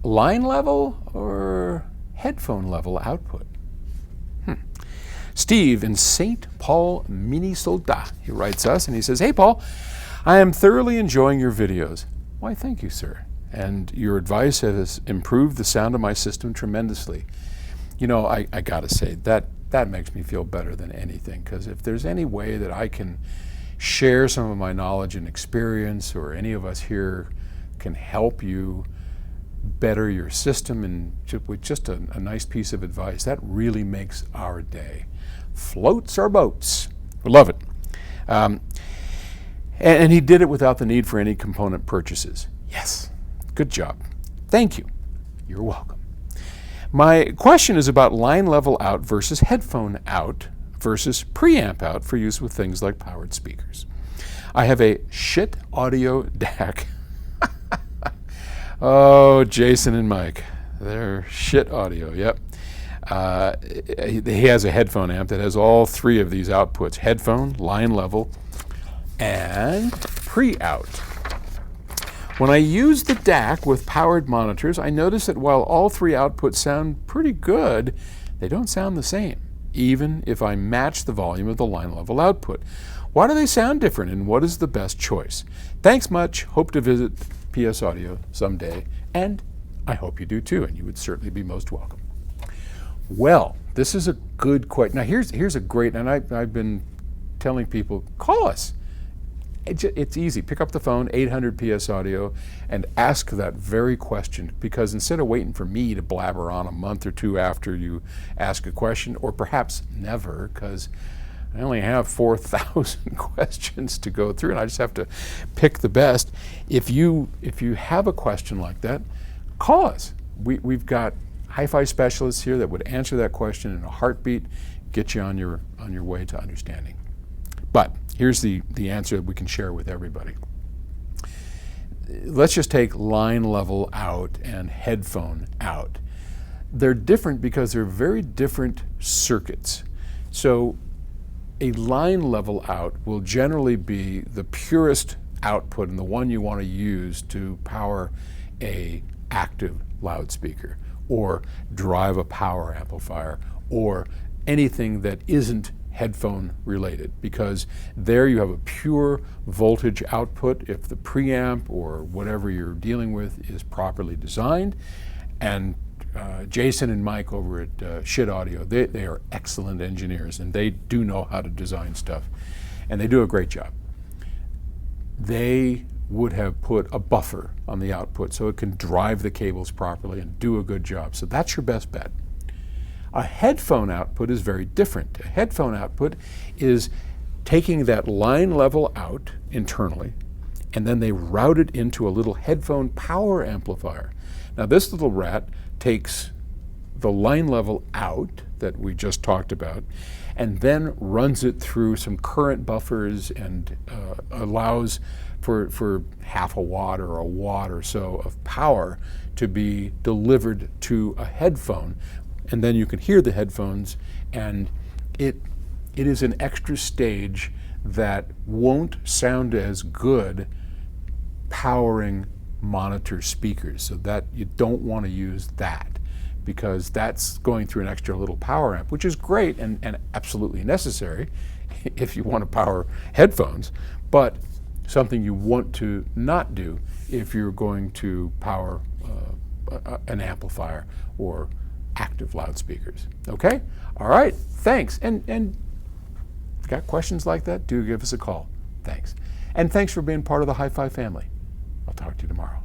line level or headphone level output? Steve in St. Paul, Minnesota, he writes us and he says, "Hey Paul, I am thoroughly enjoying your videos." Why, thank you, sir. "And your advice has improved the sound of my system tremendously." You know, I gotta say, that makes me feel better than anything, because if there's any way that I can share some of my knowledge and experience, or any of us here can help you better your system and with just a nice piece of advice, that really makes our day. Floats our boats. We love it. And he did it without the need for any component purchases. Yes, good job. Thank you. You're welcome. My question is about line level out versus headphone out versus preamp out for use with things like powered speakers. I have a shit audio DAC. Oh, Jason and Mike, they're shit audio, yep. He has a headphone amp that has all three of these outputs: headphone, line level, and pre-out. When I use the DAC with powered monitors, I notice that while all three outputs sound pretty good, they don't sound the same, even if I match the volume of the line level output. Why do they sound different, and what is the best choice? Thanks much. Hope to visit PS Audio someday, and I hope you do too, and you would certainly be most welcome. Well, this is a good question. Now here's a great, and I've been telling people, call us. It's easy. Pick up the phone, 800 PS Audio, and ask that very question, because instead of waiting for me to blabber on a month or two after you ask a question, or perhaps never, because I only have 4,000 questions to go through, and I just have to pick the best. If you have a question like that, call us. We've got hi-fi specialists here that would answer that question in a heartbeat, get you on your way to understanding. But here's the answer that we can share with everybody. Let's just take line level out and headphone out. They're different because they're very different circuits. So a line level out will generally be the purest output and the one you want to use to power a active loudspeaker, or drive a power amplifier, or anything that isn't headphone related, because there you have a pure voltage output if the preamp or whatever you're dealing with is properly designed. And Jason and Mike over at Shit Audio, they are excellent engineers, and they do know how to design stuff, and they do a great job. They would have put a buffer on the output so it can drive the cables properly and do a good job. So that's your best bet. A headphone output is very different. A headphone output is taking that line level out internally, and then they route it into a little headphone power amplifier. Now this little rat takes the line level out that we just talked about, and then runs it through some current buffers and allows for half a watt or a watt or so of power to be delivered to a headphone. And then you can hear the headphones, and it is an extra stage that won't sound as good powering monitor speakers, so that you don't want to use that, because that's going through an extra little power amp, which is great and absolutely necessary if you want to power headphones, but something you want to not do if you're going to power an amplifier or active loudspeakers. Okay? All right, thanks. And if you got questions like that, do give us a call. Thanks. And thanks for being part of the Hi-Fi family. I'll talk to you tomorrow.